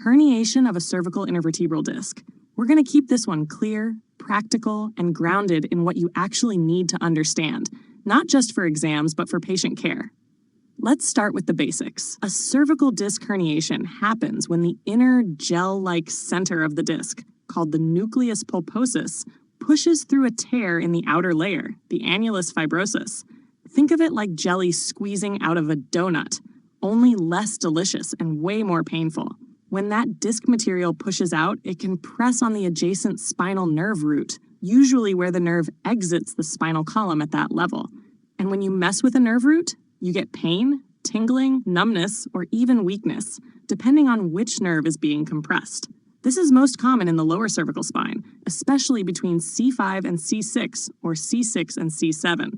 herniation of a cervical intervertebral disc. We're going to keep this one clear, practical, and grounded in what you actually need to understand, not just for exams, but for patient care. Let's start with the basics. A cervical disc herniation happens when the inner gel-like center of the disc, called the nucleus pulposus, pushes through a tear in the outer layer, the annulus fibrosus. Think of it like jelly squeezing out of a donut, only less delicious and way more painful. When that disc material pushes out, it can press on the adjacent spinal nerve root, usually where the nerve exits the spinal column at that level. And when you mess with a nerve root, you get pain, tingling, numbness, or even weakness, depending on which nerve is being compressed. This is most common in the lower cervical spine, especially between C5 and C6, or C6 and C7.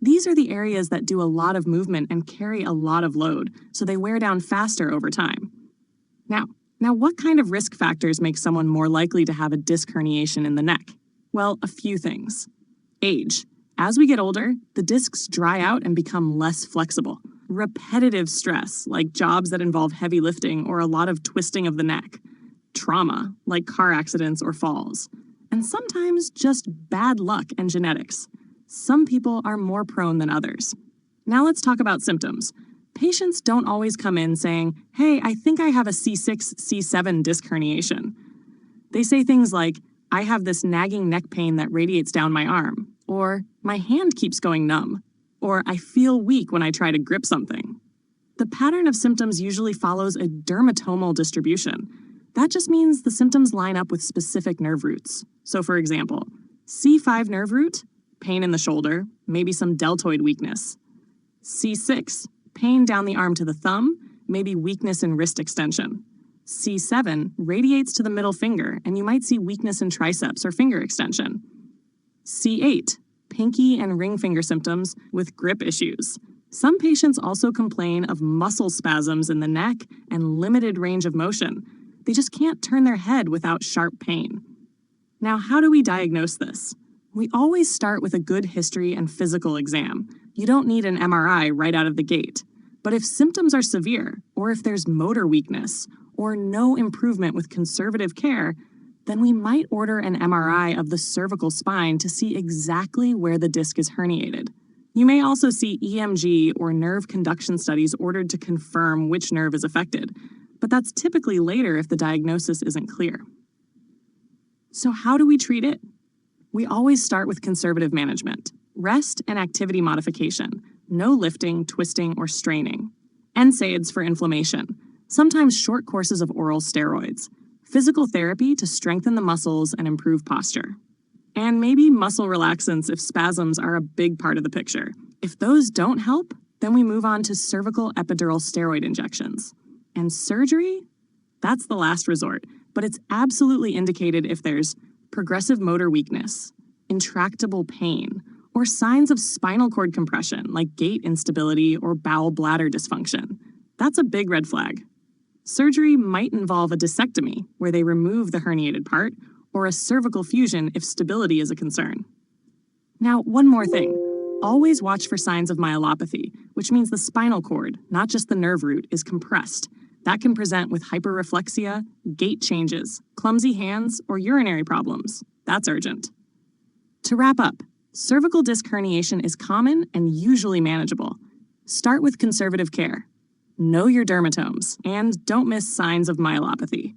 These are the areas that do a lot of movement and carry a lot of load, so they wear down faster over time. Now, what kind of risk factors make someone more likely to have a disc herniation in the neck? Well, a few things. Age. As we get older, the discs dry out and become less flexible. Repetitive stress, like jobs that involve heavy lifting or a lot of twisting of the neck. Trauma, like car accidents or falls. And sometimes just bad luck and genetics. Some people are more prone than others. Now let's talk about symptoms. Patients don't always come in saying, "Hey, I think I have a C6, C7 disc herniation." They say things like, "I have this nagging neck pain that radiates down my arm," or "My hand keeps going numb," or "I feel weak when I try to grip something." The pattern of symptoms usually follows a dermatomal distribution. That just means the symptoms line up with specific nerve roots. So for example, C5 nerve root, pain in the shoulder, maybe some deltoid weakness. C6, pain down the arm to the thumb, maybe weakness in wrist extension. C7 radiates to the middle finger, and you might see weakness in triceps or finger extension. C8, pinky and ring finger symptoms with grip issues. Some patients also complain of muscle spasms in the neck and limited range of motion. They just can't turn their head without sharp pain. Now, how do we diagnose this? We always start with a good history and physical exam. You don't need an MRI right out of the gate. But if symptoms are severe, or if there's motor weakness, or no improvement with conservative care, then we might order an MRI of the cervical spine to see exactly where the disc is herniated. You may also see EMG or nerve conduction studies ordered to confirm which nerve is affected, but that's typically later if the diagnosis isn't clear. So how do we treat it? We always start with conservative management, rest and activity modification, no lifting, twisting, or straining, NSAIDs for inflammation, sometimes short courses of oral steroids, physical therapy to strengthen the muscles and improve posture, and maybe muscle relaxants if spasms are a big part of the picture. If those don't help, then we move on to cervical epidural steroid injections. And surgery? That's the last resort, but it's absolutely indicated if there's progressive motor weakness, intractable pain, or signs of spinal cord compression like gait instability or bowel bladder dysfunction. That's a big red flag. Surgery might involve a discectomy, where they remove the herniated part, or a cervical fusion if stability is a concern. Now, one more thing. Always watch for signs of myelopathy, which means the spinal cord, not just the nerve root, is compressed. That can present with hyperreflexia, gait changes, clumsy hands, or urinary problems. That's urgent. To wrap up, cervical disc herniation is common and usually manageable. Start with conservative care. Know your dermatomes, and don't miss signs of myelopathy.